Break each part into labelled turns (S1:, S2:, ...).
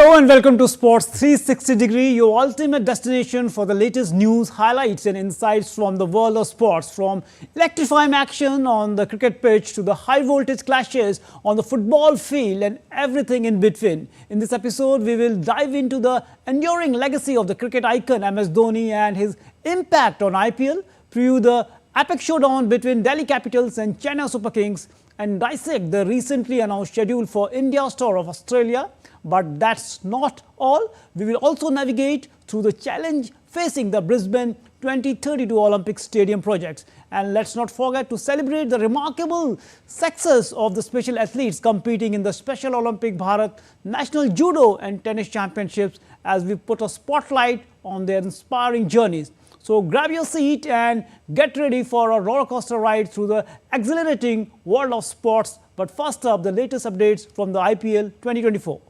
S1: Hello and welcome to Sports 360 Degree, your ultimate destination for the latest news, highlights and insights from the world of sports. From electrifying action on the cricket pitch to the high voltage clashes on the football field and everything in between. In this episode, we will dive into the enduring legacy of the cricket icon MS Dhoni and his impact on IPL, preview the epic showdown between Delhi Capitals and Chennai Super Kings, and dissect the recently announced schedule for India's tour of Australia. But that's not all. We will also navigate through the challenge facing the Brisbane 2032 Olympic Stadium projects. And let's not forget to celebrate the remarkable success of the special athletes competing in the Special Olympic Bharat National Judo and Tennis Championships as we put a spotlight on their inspiring journeys. So grab your seat and get ready for a roller coaster ride through the exhilarating world of sports. But first up, the latest updates from the IPL 2024.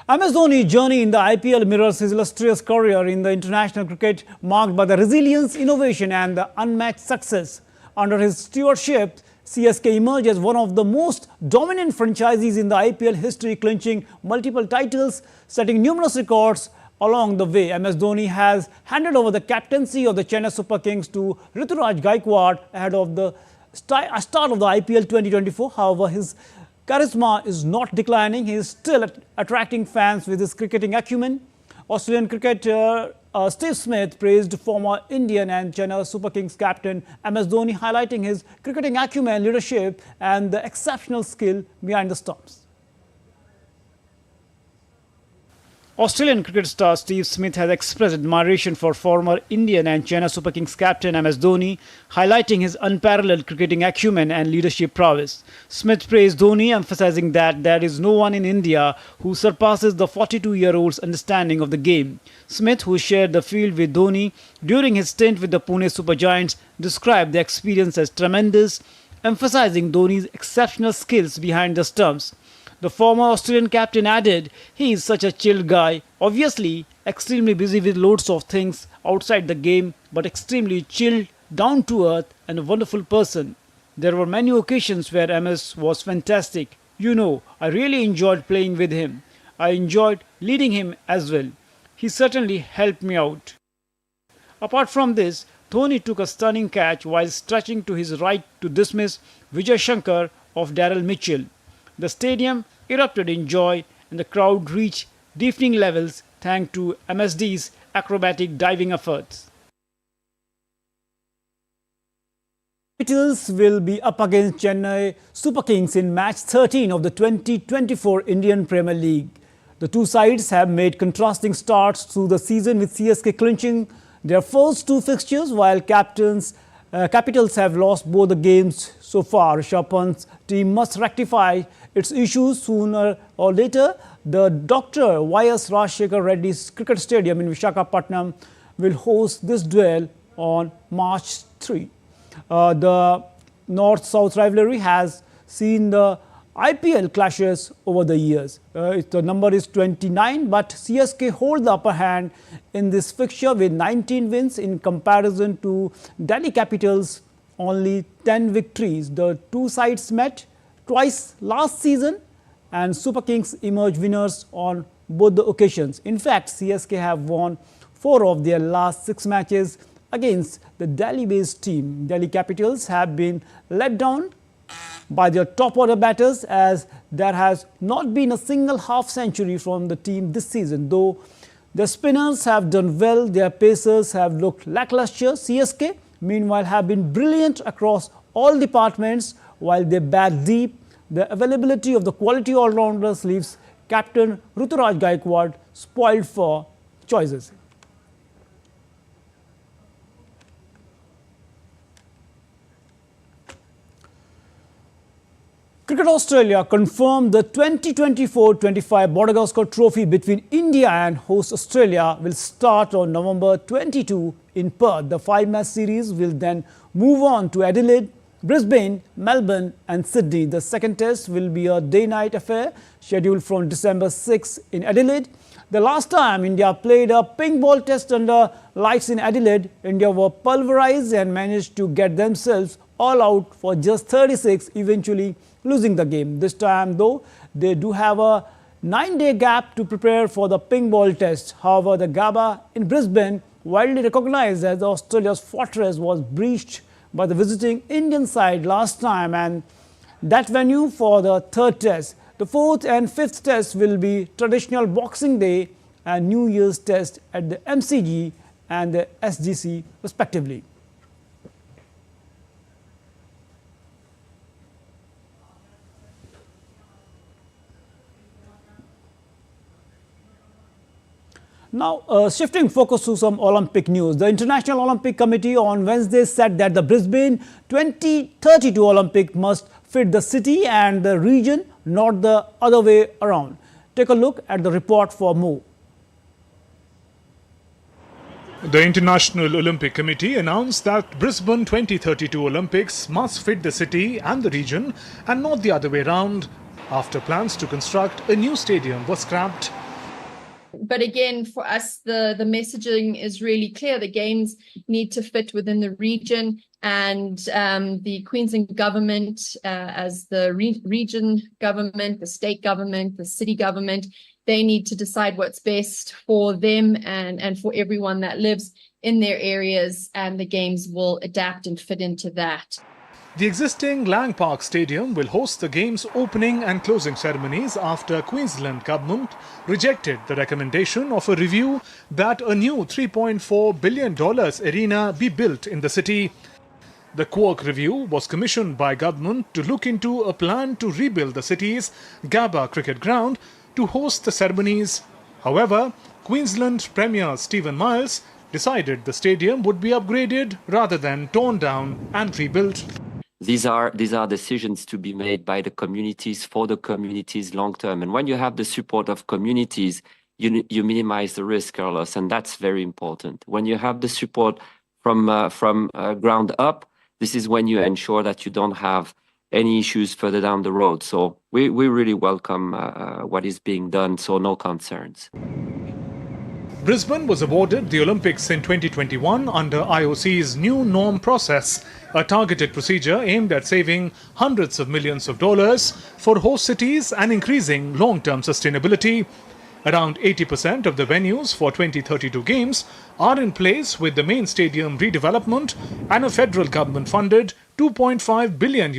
S1: MS Dhoni's journey in the IPL mirrors his illustrious career in the international cricket, marked by the resilience, innovation and the unmatched success. Under his stewardship, CSK emerged as one of the most dominant franchises in the IPL history, clinching multiple titles, setting numerous records along the way. MS Dhoni has handed over the captaincy of the Chennai Super Kings to Rituraj Gaikwad ahead of the start of the IPL 2024. However, his charisma is not declining. He is still attracting fans with his cricketing acumen. Australian cricketer Steve Smith praised former Indian and Chennai Super Kings captain MS Dhoni, highlighting his cricketing acumen, leadership and the exceptional skill behind the stumps. Australian cricket star Steve Smith has expressed admiration for former Indian and Chennai Super Kings captain MS Dhoni, highlighting his unparalleled cricketing acumen and leadership prowess. Smith praised Dhoni, emphasizing that there is no one in India who surpasses the 42-year-old's understanding of the game. Smith, who shared the field with Dhoni during his stint with the Pune Super Giants, described the experience as tremendous, emphasizing Dhoni's exceptional skills behind the stumps. The former Australian captain added, "He is such a chilled guy, obviously extremely busy with loads of things outside the game, but extremely chilled, down to earth and a wonderful person. There were many occasions where MS was fantastic. I really enjoyed playing with him. I enjoyed leading him as well. He certainly helped me out." Apart from this, Dhoni took a stunning catch while stretching to his right to dismiss Vijay Shankar of Daryl Mitchell. The stadium erupted in joy and the crowd reached deafening levels thanks to MSD's acrobatic diving efforts. Capitals will be up against Chennai Super Kings in match 13 of the 2024 Indian Premier League. The two sides have made contrasting starts through the season, with CSK clinching their first two fixtures while Capitals have lost both the games so far. Rishabh Pant's team must rectify its issues sooner or later. The Dr. Y.S. Rajshekhar Reddy's Cricket Stadium in Visakhapatnam will host this duel on March 3. The North-South rivalry has seen the IPL clashes over the years. The number is 29, but CSK hold the upper hand in this fixture with 19 wins in comparison to Delhi Capitals' only 10 victories. The two sides met twice last season and Super Kings emerged winners on both the occasions. In fact, CSK have won 4 of their last 6 matches against the Delhi-based team. Delhi Capitals have been let down by their top-order batters, as there has not been a single half-century from the team this season. Though the spinners have done well, their pacers have looked lackluster. CSK, meanwhile, have been brilliant across all departments while they bat deep. The availability of the quality all-rounders leaves captain Rituraj Gaikwad spoiled for choices. Cricket Australia confirmed the 2024-25 Border-Gavaskar Trophy between India and host Australia will start on November 22 in Perth. The 5-match series will then move on to Adelaide Brisbane, Melbourne and Sydney. The second test will be a day-night affair scheduled from December 6 in Adelaide. The last time India played a pink ball test under lights in Adelaide, India were pulverized and managed to get themselves all out for just 36, eventually losing the game. This time, though, they do have a 9-day gap to prepare for the pink ball test. However, the Gabba in Brisbane, widely recognized as Australia's fortress, was breached by the visiting Indian side last time, and that venue for the third test. The fourth and fifth test will be traditional Boxing Day and New Year's test at the MCG and the SGC respectively. Now, shifting focus to some Olympic news. The International Olympic Committee on Wednesday said that the Brisbane 2032 Olympic must fit the city and the region, not the other way around. Take a look at the report for more.
S2: The International Olympic Committee announced that Brisbane 2032 Olympics must fit the city and the region and not the other way around, after plans to construct a new stadium were scrapped.
S3: But again, for us, the messaging is really clear. The games need to fit within the region, and the Queensland government, as the region government, the state government, the city government, they need to decide what's best for them and for everyone that lives in their areas, and the games will adapt and fit into that.
S2: The existing Lang Park Stadium will host the game's opening and closing ceremonies after Queensland government rejected the recommendation of a review that a new $3.4 billion arena be built in the city. The Quark review was commissioned by government to look into a plan to rebuild the city's Gabba cricket ground to host the ceremonies. However, Queensland Premier Stephen Miles decided the stadium would be upgraded rather than torn down and rebuilt.
S4: These are decisions to be made by the communities for the communities long term. And when you have the support of communities, you minimize the risk, Carlos, and that's very important. When you have the support from ground up, this is when you ensure that you don't have any issues further down the road. So we really welcome what is being done, so no concerns.
S2: Brisbane was awarded the Olympics in 2021 under IOC's new norm process, a targeted procedure aimed at saving hundreds of millions of dollars for host cities and increasing long-term sustainability. Around 80% of the venues for 2032 games are in place, with the main stadium redevelopment and a federal government-funded $2.5 billion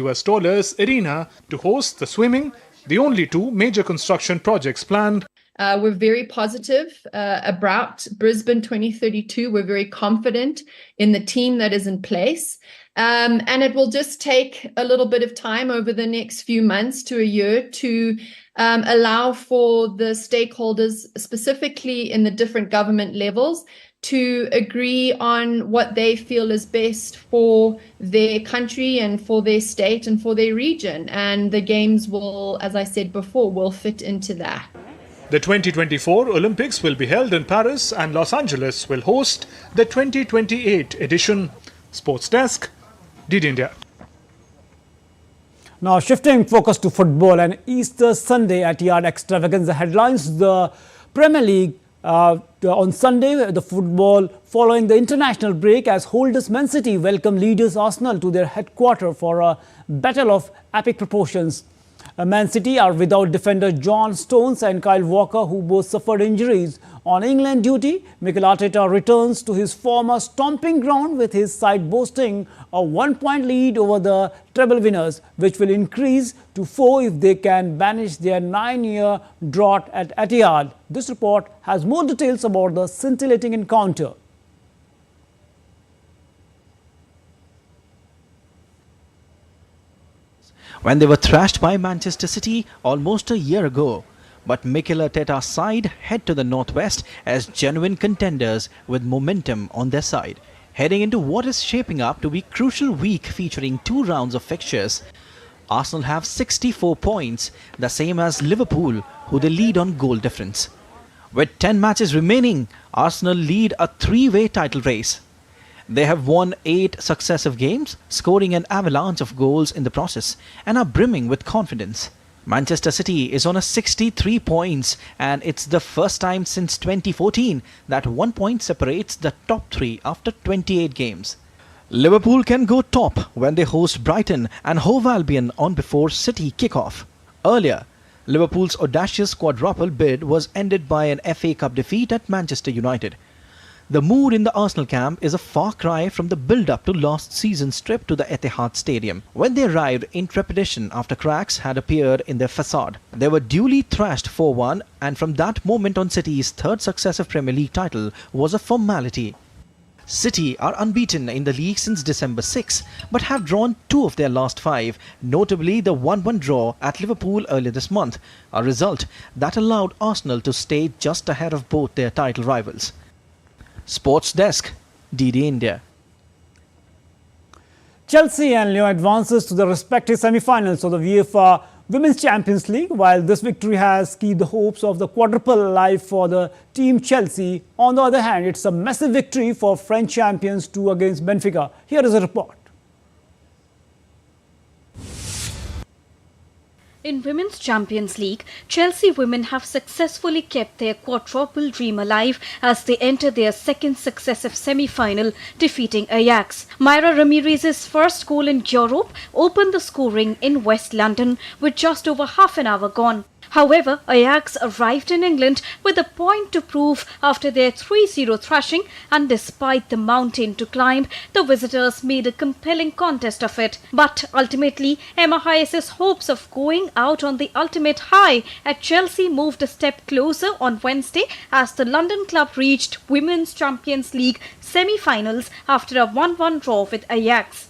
S2: arena to host the swimming, the only two major construction projects planned.
S3: We're very positive about Brisbane 2032. We're very confident in the team that is in place. And it will just take a little bit of time over the next few months to a year to allow for the stakeholders, specifically in the different government levels, to agree on what they feel is best for their country and for their state and for their region. And the games will, as I said before, will fit into that.
S2: The 2024 Olympics will be held in Paris, and Los Angeles will host the 2028 edition. Sports Desk, DD India.
S1: Now, shifting focus to football, and Easter Sunday at Yard Extravaganza headlines the Premier League on Sunday. The football following the international break, as holders Man City welcome leaders Arsenal to their headquarters for a battle of epic proportions. Man City are without defender John Stones and Kyle Walker, who both suffered injuries. On England duty, Mikel Arteta returns to his former stomping ground, with his side boasting a 1-point lead over the treble winners, which will increase to 4 if they can banish their 9-year drought at Etihad. This report has more details about the scintillating encounter.
S5: When they were thrashed by Manchester City almost a year ago. But Mikel Arteta's side head to the northwest as genuine contenders with momentum on their side, heading into what is shaping up to be crucial week featuring 2 rounds of fixtures. Arsenal have 64 points, the same as Liverpool, who they lead on goal difference. With 10 matches remaining, Arsenal lead a 3-way title race. They have won 8 successive games, scoring an avalanche of goals in the process, and are brimming with confidence. Manchester City is on a 63 points, and it's the first time since 2014 that 1 point separates the top 3 after 28 games. Liverpool can go top when they host Brighton and Hove Albion on before City kick-off. Earlier, Liverpool's audacious quadruple bid was ended by an FA Cup defeat at Manchester United. The mood in the Arsenal camp is a far cry from the build-up to last season's trip to the Etihad Stadium, when they arrived in trepidation after cracks had appeared in their facade. They were duly thrashed 4-1, and from that moment on, City's third successive Premier League title was a formality. City are unbeaten in the league since December 6, but have drawn 2 of their last 5, notably the 1-1 draw at Liverpool earlier this month, a result that allowed Arsenal to stay just ahead of both their title rivals. Sports Desk, DD India.
S1: Chelsea and Lyon advances to the respective semi-finals of the UEFA Women's Champions League. While this victory has keyed the hopes of the quadruple alive for the team Chelsea, on the other hand, it's a massive victory for French champions 2 against Benfica. Here is a report.
S6: In Women's Champions League, Chelsea women have successfully kept their quadruple dream alive as they enter their second successive semi-final, defeating Ajax. Mayra Ramirez's first goal in Europe opened the scoring in West London with just over half an hour gone. However, Ajax arrived in England with a point to prove after their 3-0 thrashing, and despite the mountain to climb, the visitors made a compelling contest of it. But ultimately, Emma Hayes' hopes of going out on the ultimate high at Chelsea moved a step closer on Wednesday as the London club reached Women's Champions League semi-finals after a 1-1 draw with Ajax.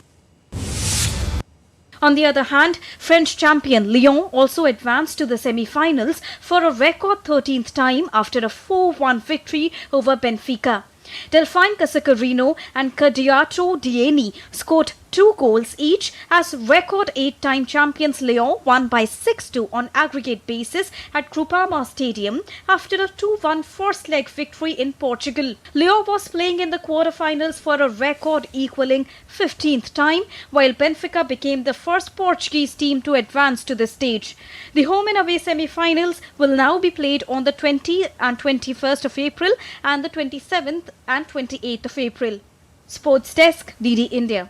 S6: On the other hand, French champion Lyon also advanced to the semi-finals for a record 13th time after a 4-1 victory over Benfica. Delphine Casacarino and Kadiatou Diény scored 2 goals each as record 8-time champions Lyon won by 6-2 on aggregate basis at Groupama Stadium after a 2-1 first leg victory in Portugal. Lyon was playing in the quarterfinals for a record equaling 15th time, while Benfica became the first Portuguese team to advance to the stage. The home and away semi-finals will now be played on the 20th and 21st of April and the 27th and 28th of April. Sports Desk, DD India.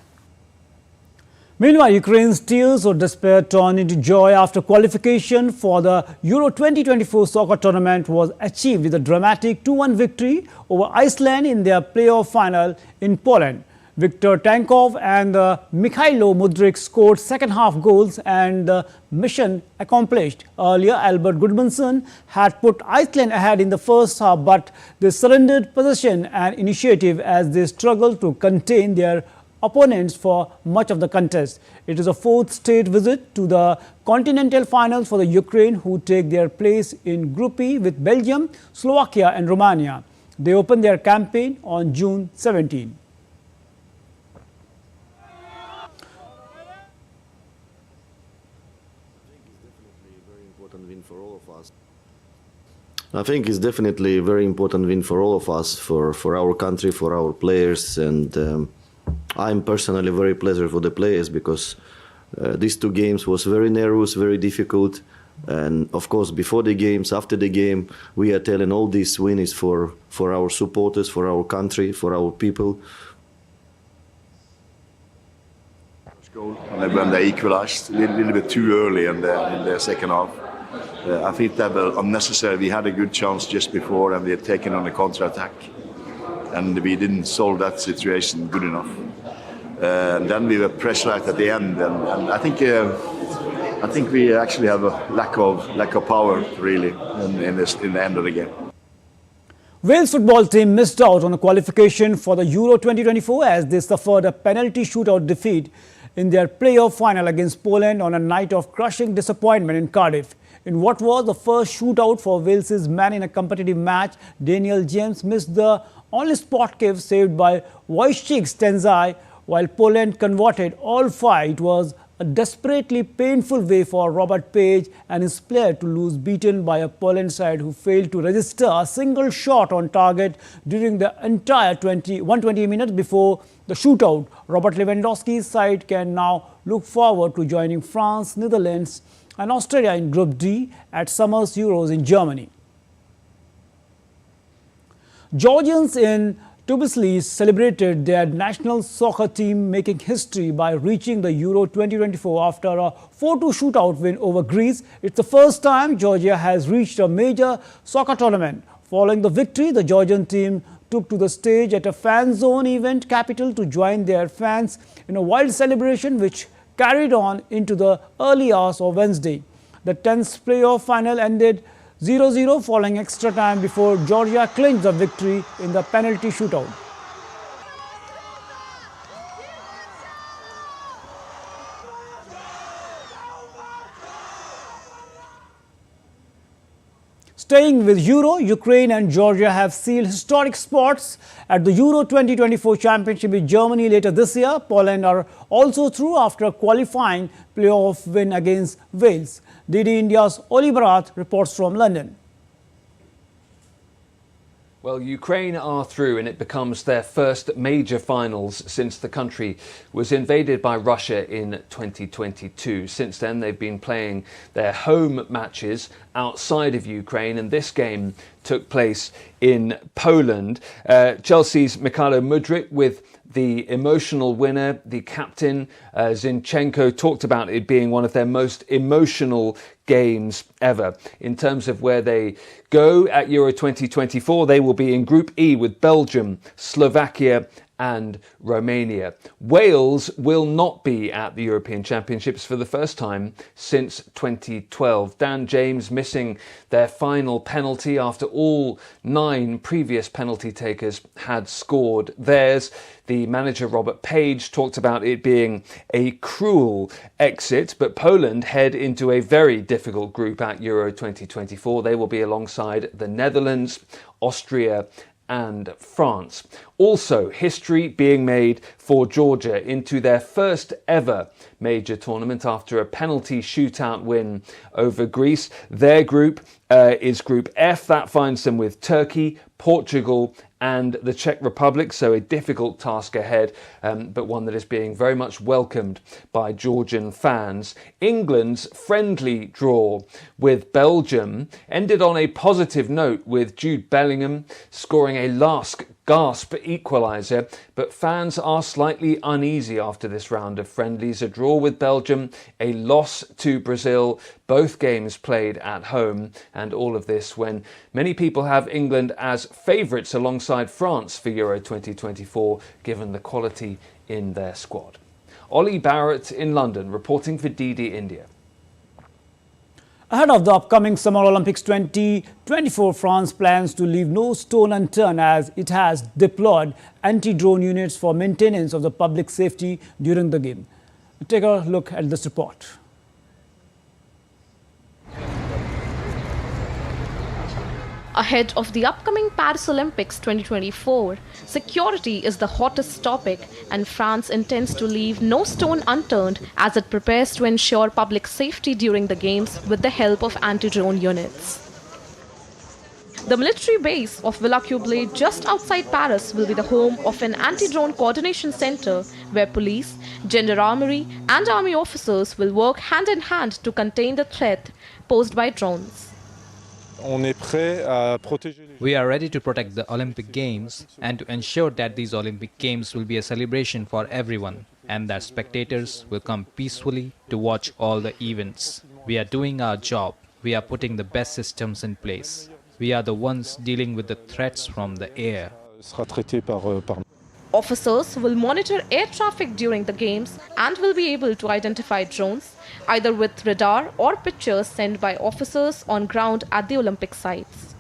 S1: Meanwhile, Ukraine's tears of despair turned into joy after qualification for the Euro 2024 soccer tournament was achieved with a dramatic 2-1 victory over Iceland in their playoff final in Poland. Viktor Tankov and Mikhailo Mudryk scored second-half goals and the mission accomplished. Earlier, Albert Gudmundsson had put Iceland ahead in the first half, but they surrendered possession and initiative as they struggled to contain their opponents for much of the contest. It is a 4th state visit to the continental finals for the Ukraine, who take their place in Group E with Belgium, Slovakia and Romania. They opened their campaign on June 17.
S7: I think it's definitely a very important win for all of us, for our country, for our players, and I'm personally very pleased for the players because these 2 games was very nervous, very difficult, and of course before the games, after the game, we are telling all this win is for our supporters, for our country, for our people.
S8: And when they equalized a little bit too early in the second half. I think that was unnecessary. We had a good chance just before and we had taken on a counter-attack. And we didn't solve that situation good enough. And then we were pressurized at the end. And I think we actually have a lack of power, really, in the end of the game.
S1: Wales football team missed out on a qualification for the Euro 2024 as they suffered a penalty shootout defeat in their playoff final against Poland on a night of crushing disappointment in Cardiff. In what was the first shootout for Wales's man in a competitive match, Daniel James missed the only spot kick saved by Wojciech Stężaj, while Poland converted all 5. It was a desperately painful way for Robert Page and his player to lose beaten by a Poland side who failed to register a single shot on target during the entire 120 minutes before the shootout. Robert Lewandowski's side can now look forward to joining France, Netherlands and Australia in Group D at Summer's Euros in Germany. Georgians in Tbilisi celebrated their national soccer team making history by reaching the Euro 2024 after a 4-2 shootout win over Greece. It's the first time Georgia has reached a major soccer tournament. Following the victory, the Georgian team took to the stage at a fan zone event capital to join their fans in a wild celebration which carried on into the early hours of Wednesday. The 10th playoff final ended 0-0 following extra time before Georgia clinched the victory in the penalty shootout. Staying with Euro, Ukraine and Georgia have sealed historic spots at the Euro 2024 Championship in Germany later this year. Poland are also through after a qualifying playoff win against Wales. DD India's Oli Bharat reports from London.
S9: Well, Ukraine are through and it becomes their first major finals since the country was invaded by Russia in 2022. Since then, they've been playing their home matches outside of Ukraine, and this game took place in Poland. Chelsea's Mikhailo Mudryk with the emotional winner, the captain, Zinchenko, talked about it being one of their most emotional games ever. In terms of where they go at Euro 2024, they will be in Group E with Belgium, Slovakia and Romania. Wales will not be at the European Championships for the first time since 2012. Dan James missing their final penalty after all 9 previous penalty takers had scored theirs. The manager Robert Page talked about it being a cruel exit, but Poland head into a very difficult group at Euro 2024. They will be alongside the Netherlands, Austria and France. Also, history being made for Georgia into their first ever major tournament after a penalty shootout win over Greece. Their group is Group F. That finds them with Turkey, Portugal and the Czech Republic, so a difficult task ahead, but one that is being very much welcomed by Georgian fans. England's friendly draw with Belgium ended on a positive note with Jude Bellingham scoring a last gasp equaliser, but fans are slightly uneasy after this round of friendlies. A draw with Belgium, a loss to Brazil, both games played at home, and all of this when many people have England as favourites alongside France for Euro 2024, given the quality in their squad. Oli Barrett in London, reporting for DD India.
S1: Ahead of the upcoming Summer Olympics 2024, France plans to leave no stone unturned as it has deployed anti-drone units for maintenance of the public safety during the game. Take a look at this report.
S10: Ahead of the upcoming Paris Olympics 2024, security is the hottest topic, and France intends to leave no stone unturned as it prepares to ensure public safety during the Games with the help of anti-drone units. The military base of Villacoublay just outside Paris will be the home of an anti-drone coordination center where police, gendarmerie and army officers will work hand in hand to contain the threat posed by drones.
S11: We are ready to protect the Olympic Games and to ensure that these Olympic Games will be a celebration for everyone and that spectators will come peacefully to watch all the events. We are doing our job. We are putting the best systems in place. We are the ones dealing with the threats from the air.
S10: Officers will monitor air traffic during the Games and will be able to identify drones, either with radar or pictures sent by officers on ground at the Olympic sites.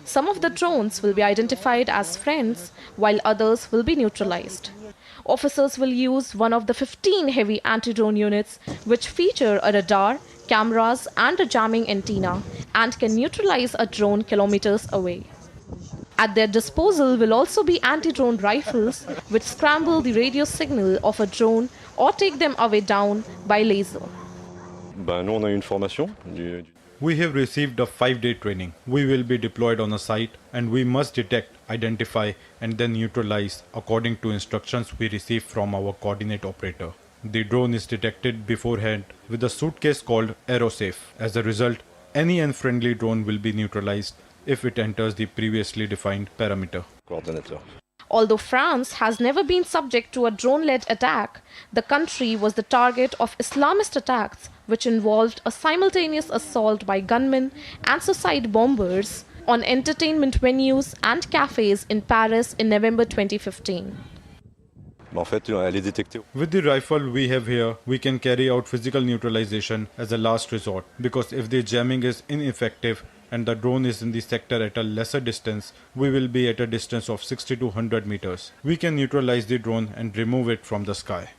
S10: Some of the drones will be identified as friends, while others will be neutralized. Officers will use one of the 15 heavy anti-drone units which feature a radar, cameras and a jamming antenna and can neutralize a drone kilometers away. At their disposal will also be anti-drone rifles, which scramble the radio signal of a drone or take them away down by laser.
S12: Nous, on a eu une formation
S13: We have received a 5-day training. We will be deployed on a site and we must detect, identify and then neutralize according to instructions we receive from our coordinate operator. The drone is detected beforehand with a suitcase called AeroSafe. As a result, any unfriendly drone will be neutralized if it enters the previously defined parameter.
S10: Although France has never been subject to a drone-led attack, the country was the target of Islamist attacks, which involved a simultaneous assault by gunmen and suicide bombers on entertainment venues and cafes in Paris in November 2015.
S13: With the rifle we have here, we can carry out physical neutralization as a last resort, because if the jamming is ineffective and the drone is in the sector at a lesser distance, we will be at a distance of 60 to 100 meters. We can neutralize the drone and remove it from the sky.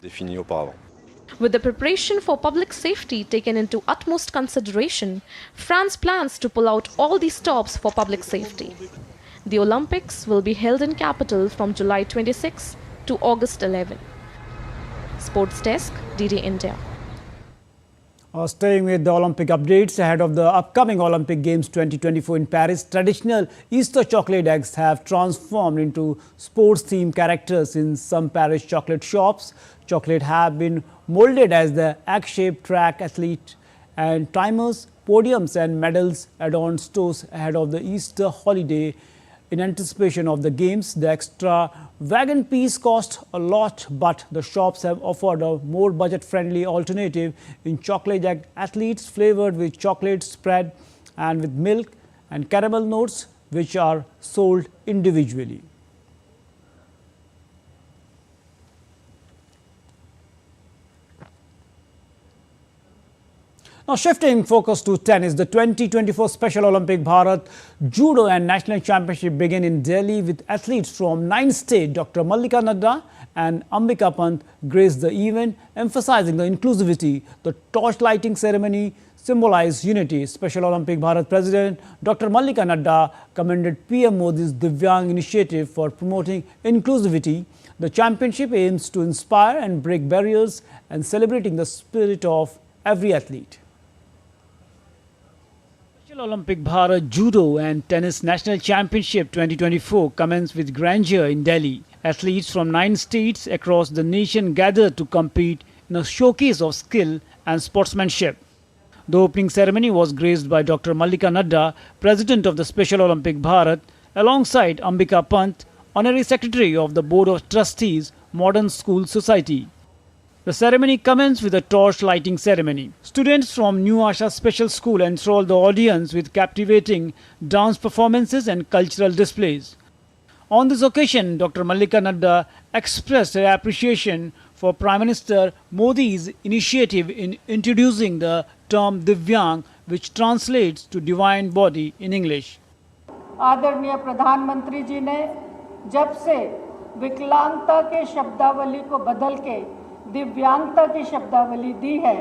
S10: With the preparation for public safety taken into utmost consideration, France plans to pull out all the stops for public safety. The Olympics will be held in capital from July 26 to August 11. Sports Desk, DD India.
S1: Staying with the Olympic updates ahead of the upcoming Olympic Games 2024 in Paris, traditional Easter chocolate eggs have transformed into sports-themed characters in some Paris chocolate shops. Chocolate have been molded as the egg-shaped track athlete and timers, podiums and medals adorn stores ahead of the Easter holiday. In anticipation of the games, the extra wagon piece cost a lot, but the shops have offered a more budget-friendly alternative in chocolate egg athletes flavored with chocolate spread and with milk and caramel notes, which are sold individually. Now shifting focus to tennis, the 2024 Special Olympic Bharat Judo and National Championship begin in Delhi with athletes from 9 states. Dr. Mallika Nadda and Ambika Pant graced the event, emphasizing the inclusivity. The torch lighting ceremony symbolized unity. Special Olympic Bharat President Dr. Mallika Nadda commended PM Modi's Divyang initiative for promoting inclusivity. The championship aims to inspire and break barriers and celebrating the spirit of every athlete. Special Olympic Bharat Judo and Tennis National Championship 2024 commenced with grandeur in Delhi. Athletes from 9 states across the nation gathered to compete in a showcase of skill and sportsmanship. The opening ceremony was graced by Dr. Mallika Nadda, President of the Special Olympic Bharat, alongside Ambika Pant, Honorary Secretary of the Board of Trustees, Modern School Society. The ceremony commenced with a torch lighting ceremony. Students from New Asha Special School enthralled the audience with captivating dance performances and cultural displays. On this occasion, Dr. Mallika Nadda expressed her appreciation for Prime Minister Modi's initiative in introducing the term Divyang, which translates to divine body in English.
S14: आदरणीय प्रधानमंत्री जी ने जब से विकलांगता के शब्दावली को बदल के दिव्यांगता की शब्दावली दी है,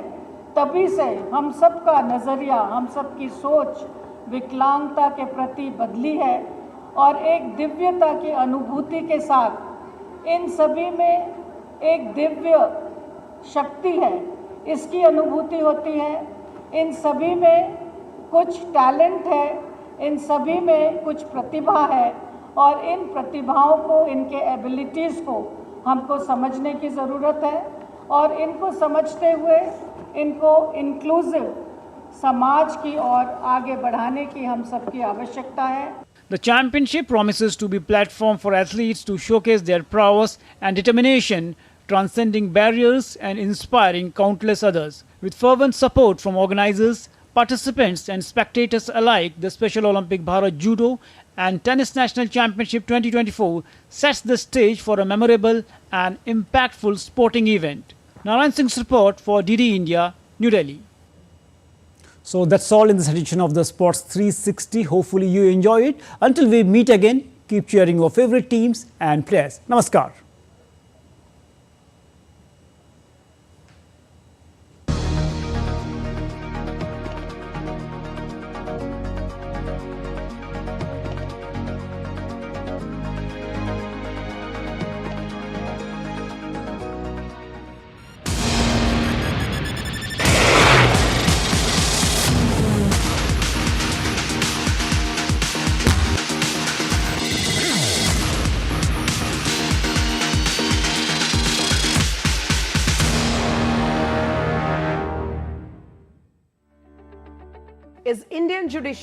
S14: तभी से हम सब का नज़रिया, हम सब की सोच विकलांगता के प्रति बदली है और एक दिव्यता की अनुभूति के साथ इन सभी में एक दिव्य शक्ति है, इसकी अनुभूति होती है। इन सभी में कुछ टैलेंट है, इन सभी में कुछ प्रतिभा है और इन प्रतिभाओं को, इनके एबिलिटीज़ को हमको समझने की ज़रूरत है और इनको समझते हुए इनको इंक्लूसिव समाज की ओर आगे बढ़ाने की हम सबकी आवश्यकता है।
S1: The championship promises to be a platform for athletes to showcase their prowess and determination, transcending barriers and inspiring countless others. With fervent support from organizers, participants and spectators alike, the Special Olympic Bharat Judo and Tennis National Championship 2024 sets the stage for a memorable and impactful sporting event. Narayan Singh's report for DD India, New Delhi. So that's all in this edition of the Sports 360. Hopefully you enjoy it. Until we meet again, keep cheering your favorite teams and players. Namaskar.
S15: is Indian judiciary